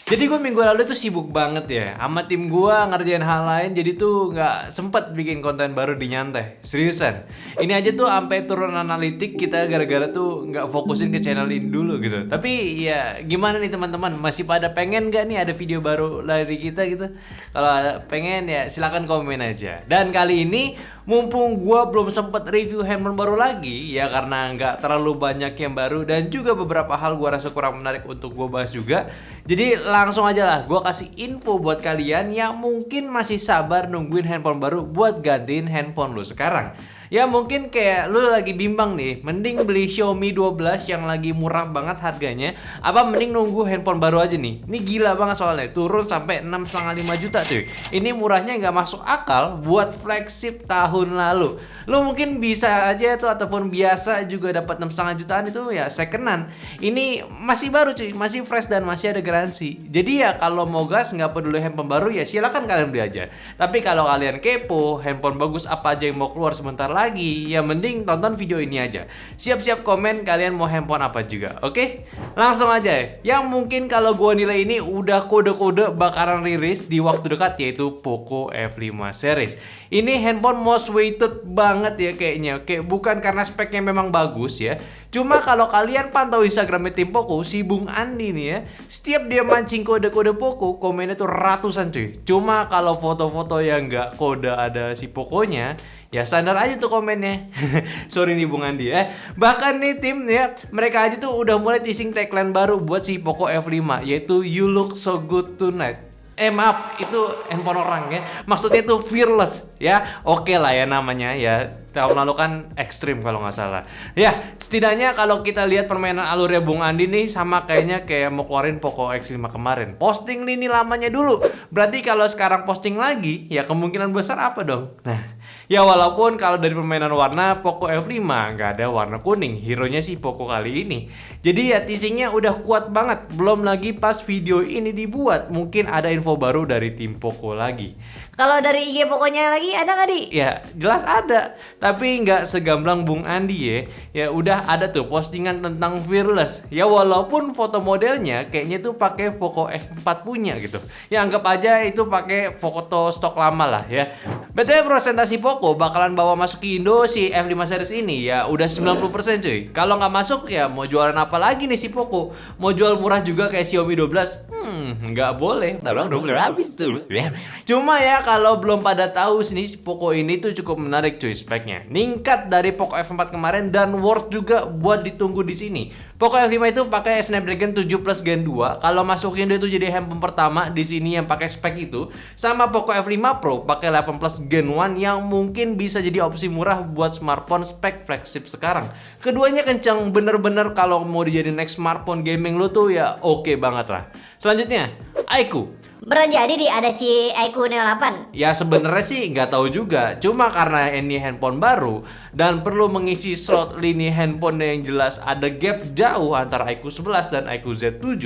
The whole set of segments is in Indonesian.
Jadi gue minggu lalu tuh sibuk banget ya sama tim gue ngerjain hal lain, jadi tuh nggak sempet bikin konten baru di nyantai. Seriusan, ini aja tuh sampai turun analitik kita gara-gara tuh nggak fokusin ke channel ini dulu gitu. Tapi ya gimana nih teman-teman, masih pada pengen nggak nih ada video baru dari kita gitu? Kalau pengen ya silakan komen aja. Dan kali ini mumpung gue belum sempet review handphone baru lagi ya, karena nggak terlalu banyak yang baru dan juga beberapa hal gue rasa kurang menarik untuk gue bahas juga. Jadi langsung aja lah gue kasih info buat kalian yang mungkin masih sabar nungguin handphone baru buat gantiin handphone lu sekarang. Ya mungkin kayak lu lagi bimbang nih, mending beli Xiaomi 12 yang lagi murah banget harganya, apa mending nunggu handphone baru aja nih. Ini gila banget soalnya, turun sampai 6,5 juta cuy. Ini murahnya nggak masuk akal buat flagship tahun lalu. Lu mungkin bisa aja tuh ataupun biasa juga dapat 6,5 jutaan itu ya secondan. Ini masih baru cuy, masih fresh dan masih ada garansi. Jadi ya kalau mau gas nggak peduli handphone baru ya silakan kalian beli aja. Tapi kalau kalian kepo handphone bagus apa aja yang mau keluar sebentar lagi, ya mending tonton video ini aja. Siap-siap komen kalian mau handphone apa juga, oke? Langsung aja ya. Yang mungkin kalau gua nilai ini udah kode-kode bakalan rilis di waktu dekat, yaitu Poco F5 series. Ini handphone most waited banget ya kayaknya. Kayak bukan karena speknya memang bagus ya. Cuma kalau kalian pantau Instagramnya tim Poco, si Bung Andi nih ya, setiap dia mancing kode-kode Poco, komennya tuh ratusan cuy. Cuma kalau foto-foto yang nggak kode ada si Poconya, ya standar aja tuh komennya. Sorry nih Bung Andi ya. Bahkan nih tim ya, mereka aja tuh udah mulai teasing tagline baru buat si Poco F5, yaitu You Look So Good Tonight. Maaf, itu handphone orang ya. Maksudnya itu fearless ya. Oke lah ya namanya ya. Tahun lalu kan ekstrim kalau nggak salah. Ya, setidaknya kalau kita lihat permainan alurnya Bung Andi nih sama kayaknya kayak mau keluarin Poco X5 kemarin. Posting lini lamanya dulu. Berarti kalau sekarang posting lagi, ya kemungkinan besar apa dong? Nah, ya walaupun kalau dari permainan warna Poco F5 nggak ada warna kuning, hero-nya sih Poco kali ini. Jadi ya teasingnya udah kuat banget. Belum lagi pas video ini dibuat, mungkin ada info baru dari tim Poco lagi. Kalau dari IG pokoknya lagi ada nggak di? Ya jelas ada, tapi nggak segamblang Bung Andi ya. Ya udah ada tuh postingan tentang fearless. Ya walaupun foto modelnya kayaknya tuh pakai Poco F4 punya gitu. Ya anggap aja itu pakai foto stok lama lah ya. BTW presentasi Poco bakalan bawa masuk ke Indo si F5 series ini ya udah 90% cuy. Kalau nggak masuk ya mau jualan apa lagi nih si Poco? Mau jual murah juga kayak Xiaomi 12? Nggak boleh. Udah habis tuh. Cuma ya kalau belum pada tahu sini Poco ini tuh cukup menarik cuy speknya. Ningkat dari Poco F4 kemarin dan worth juga buat ditunggu di sini. Poco F5 itu pakai Snapdragon 7 Plus Gen 2. Kalau masuk Indo itu jadi handphone pertama di sini yang pakai spek itu. Sama Poco F5 Pro pakai 8 Plus Gen 1 yang mungkin bisa jadi opsi murah buat smartphone spek flagship sekarang. Keduanya kencang bener-bener kalau mau dijadiin next smartphone gaming lu tuh ya oke banget lah. Selanjutnya, iQOO. Beneran jadi di ada si iQOO Neo 8. Ya sebenarnya sih nggak tahu juga. Cuma karena ini handphone baru dan perlu mengisi slot lini handphone yang jelas ada gap jauh antara iQOO 11 dan iQOO Z7.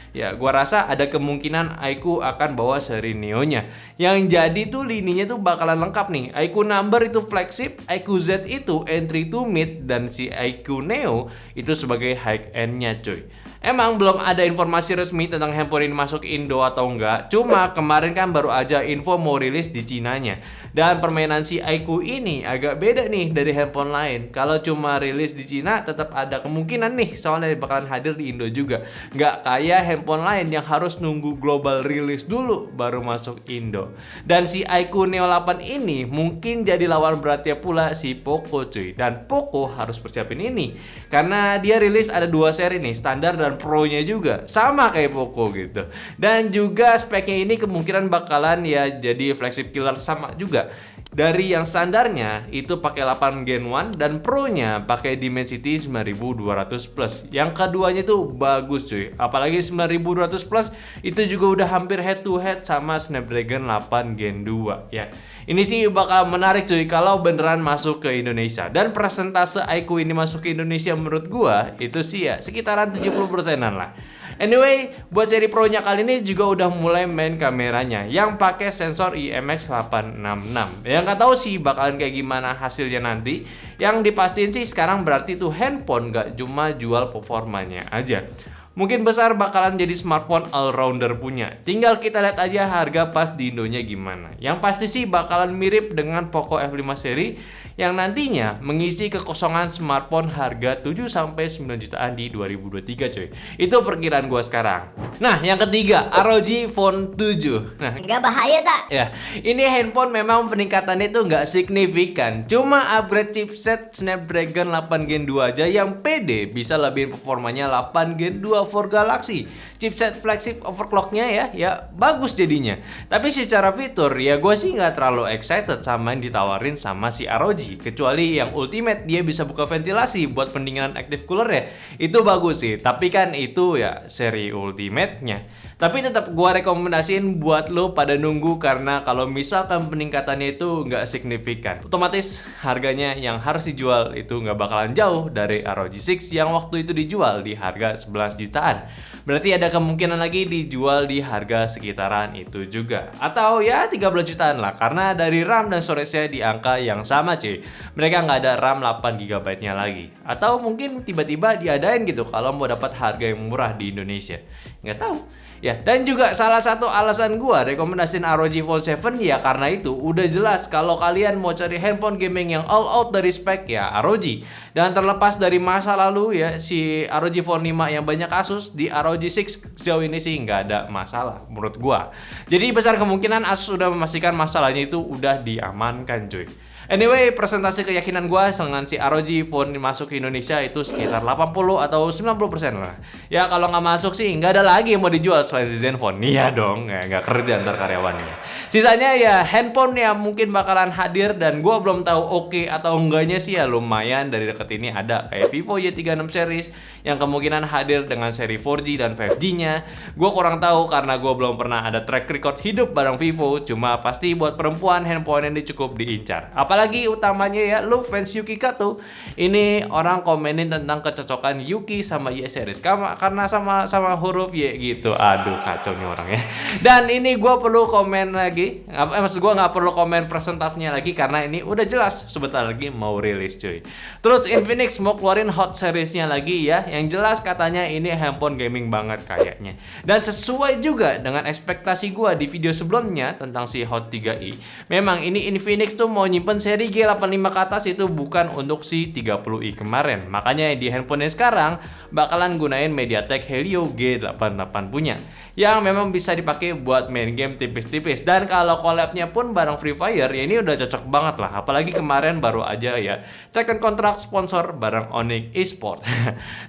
Ya gua rasa ada kemungkinan iQOO akan bawa seri Neo-nya. Yang jadi tuh lininya tuh bakalan lengkap nih. iQOO Number itu flagship, iQOO Z itu entry to mid, dan si iQOO Neo itu sebagai high end-nya cuy. Emang belum ada informasi resmi tentang handphone ini masuk Indo atau enggak. Cuma kemarin kan baru aja info mau rilis di Cinanya. Dan permainan si iQOO ini agak beda nih dari handphone lain. Kalau cuma rilis di Cina tetap ada kemungkinan nih soalnya bakalan hadir di Indo juga. Nggak kayak handphone lain yang harus nunggu global rilis dulu baru masuk Indo. Dan si iQOO Neo 8 ini mungkin jadi lawan beratnya pula si Poco cuy. Dan Poco harus persiapin ini karena dia rilis ada dua seri nih, standar dan Pro-nya juga sama kayak Poco gitu. Dan juga speknya ini kemungkinan bakalan ya jadi flagship killer sama juga. Dari yang standarnya itu pakai 8 Gen 1 dan Pro-nya pakai Dimensity 9200 Plus. Yang keduanya tuh bagus cuy. Apalagi 9200 Plus itu juga udah hampir head to head sama Snapdragon 8 Gen 2 ya. Ini sih bakal menarik cuy kalau beneran masuk ke Indonesia. Dan persentase iQOO ini masuk ke Indonesia menurut gua itu sih ya sekitaran 70%-an lah. Anyway, buat seri Pro-nya kali ini juga udah mulai main kameranya yang pakai sensor IMX866. Yang nggak tahu sih bakalan kayak gimana hasilnya nanti. Yang dipastiin sih sekarang berarti tuh handphone nggak cuma jual performanya aja. mungkin besar bakalan jadi smartphone all-rounder punya. Tinggal kita lihat aja harga pas di Indonya gimana. Yang pasti sih bakalan mirip dengan Poco F5 seri yang nantinya mengisi kekosongan smartphone harga 7-9 jutaan di 2023 coy. Itu perkiraan gua sekarang. Nah, yang ketiga, ROG Phone 7. Nah, Nggak bahaya tak? ya, ini handphone memang peningkatannya itu nggak signifikan. Cuma upgrade chipset Snapdragon 8 Gen 2 aja yang pede bisa lebihin performanya 8 Gen 2 for Galaxy. Chipset flagship overclocknya ya bagus jadinya. Tapi secara fitur ya gue sih nggak terlalu excited sama yang ditawarin sama si ROG. Kecuali yang Ultimate dia bisa buka ventilasi buat pendinginan active cooler ya. Itu bagus sih. Tapi kan itu ya seri Ultimate-nya. Tapi tetap gue rekomendasiin buat lo pada nunggu karena kalau misalkan peningkatannya itu nggak signifikan, otomatis harganya yang harus dijual itu nggak bakalan jauh dari ROG 6 yang waktu itu dijual di harga 11 jutaan. Berarti ada kemungkinan lagi dijual di harga sekitaran itu juga. Atau ya 13 jutaan lah karena dari RAM dan storage-nya di angka yang sama cuy. Mereka nggak ada RAM 8 GB-nya lagi. Atau mungkin tiba-tiba diadain gitu kalau mau dapat harga yang murah di Indonesia. Nggak tahu. Ya, dan juga salah satu alasan gua rekomendasiin ROG Phone 7 ya karena itu udah jelas kalau kalian mau cari handphone gaming yang all out dari spek ya ROG. Dan terlepas dari masa lalu ya si ROG Phone 5 yang banyak kasus, di ROG 6 sejauh ini sih nggak ada masalah menurut gua. Jadi besar kemungkinan Asus sudah memastikan masalahnya itu udah diamankan cuy. Anyway, presentasi keyakinan gue dengan si ROG Phone masuk ke Indonesia itu sekitar 80 atau 90% lah. Ya kalau nggak masuk sih nggak ada lagi yang mau dijual selain si Zenfone. Iya dong, ya, nggak kerja ntar karyawannya. Sisanya ya handphone yang mungkin bakalan hadir dan gue belum tahu oke atau enggaknya sih ya lumayan dari deket ini ada kayak Vivo Y36 series yang kemungkinan hadir dengan seri 4G dan 5G-nya. Gue kurang tahu karena gue belum pernah ada track record hidup bareng Vivo. Cuma pasti buat perempuan handphone ini cukup diincar. Apalagi utamanya ya lu fans Yuki Kato. Ini orang komenin tentang kecocokan Yuki sama Y series karena sama huruf Y gitu. Aduh kacau nih orang ya. Dan ini gue perlu komen lagi. Maksud gue nggak perlu komen presentasinya lagi karena ini udah jelas sebentar lagi mau rilis cuy. Terus Infinix mau keluarin hot seriesnya lagi ya. Yang jelas katanya ini handphone gaming banget kayaknya. Dan sesuai juga dengan ekspektasi gue di video sebelumnya tentang si Hot 3i. Memang ini Infinix tuh mau nyimpen seri G85 ke atas itu bukan untuk si 30i kemarin. Makanya di handphonenya sekarang bakalan gunain MediaTek Helio G88 punya. Yang memang bisa dipakai buat main game tipis-tipis. Dan kalau collabnya pun bareng Free Fire ya ini udah cocok banget lah. Apalagi kemarin baru aja ya Tekken kontrak sponsor bareng Onyx Esport.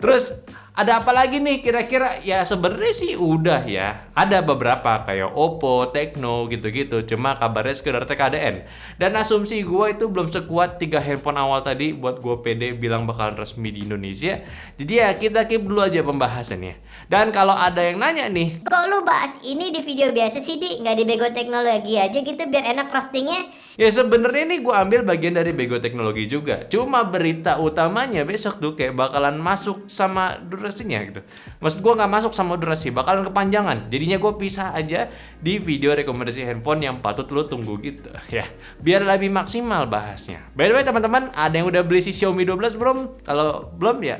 Terus ada apa lagi nih kira-kira? Ya sebenarnya sih udah ya. Ada beberapa kayak Oppo, Tecno gitu-gitu. Cuma kabarnya sekedar TKDN. Dan asumsi gue itu belum sekuat 3 handphone awal tadi buat gue pede bilang bakalan resmi di Indonesia. Jadi ya kita keep dulu aja pembahasannya. Dan kalau ada yang nanya nih, Kok lu bahas ini di video biasa sih, Di? Nggak di Bego Teknologi aja gitu biar enak roastingnya? ya sebenarnya nih gue ambil bagian dari Bego Teknologi juga. Cuma berita utamanya besok tuh kayak bakalan masuk sama durasinya gitu. Maksud gue nggak masuk sama durasi, bakalan kepanjangan. Jadinya gue pisah aja di video rekomendasi handphone yang patut lo tunggu gitu ya. Biar lebih maksimal bahasnya. By the way teman-teman, ada yang udah beli si Xiaomi 12 belum? Kalau belum ya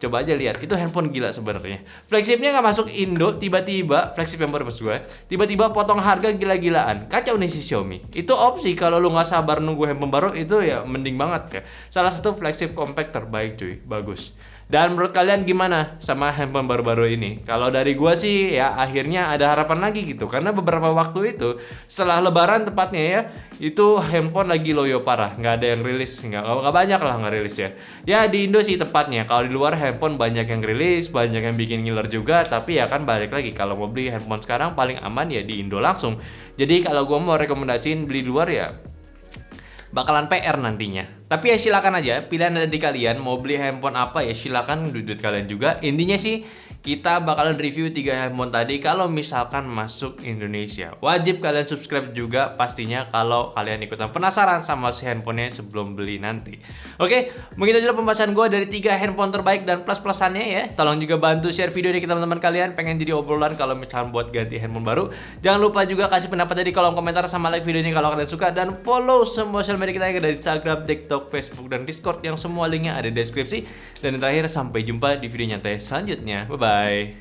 coba aja lihat, itu handphone gila sebenarnya. Flagshipnya nggak masuk Indo, tiba-tiba flagship yang baru maksud gue, tiba-tiba potong harga gila-gilaan. Kacau nih si Xiaomi. Itu opsi kalau lu nggak sabar nunggu handphone baru itu ya mending banget ya. Salah satu flagship compact terbaik cuy, bagus. Dan menurut kalian gimana sama handphone baru-baru ini? Kalau dari gua sih ya akhirnya ada harapan lagi gitu. Karena beberapa waktu itu setelah lebaran tepatnya ya, itu handphone lagi loyo parah. Nggak ada yang rilis, nggak banyak lah nggak rilis ya. Ya di Indo sih tepatnya. Kalau di luar handphone banyak yang rilis, banyak yang bikin ngiler juga. Tapi ya kan balik lagi, kalau mau beli handphone sekarang paling aman ya di Indo langsung. Jadi kalau gua mau rekomendasiin beli di luar ya bakalan PR nantinya. Tapi ya silakan aja, pilihan ada di kalian. Mau beli handphone apa ya silakan, duit kalian juga. Intinya sih kita bakalan review 3 handphone tadi kalau misalkan masuk Indonesia. Wajib kalian subscribe juga pastinya kalau kalian ikutan penasaran sama si handphonenya sebelum beli nanti. Oke, mungkin itu adalah pembahasan gue dari 3 handphone terbaik dan plus-plusannya ya. Tolong juga bantu share video ini ke teman-teman kalian. Pengen jadi obrolan kalau misalkan buat ganti handphone baru. Jangan lupa juga kasih pendapat di kolom komentar sama like video ini kalau kalian suka. Dan follow semua sosial media kita yang ada di Instagram, TikTok, Facebook, dan Discord yang semua linknya ada di deskripsi. Dan yang terakhir, sampai jumpa di video nyantai selanjutnya. Bye-bye. Bye.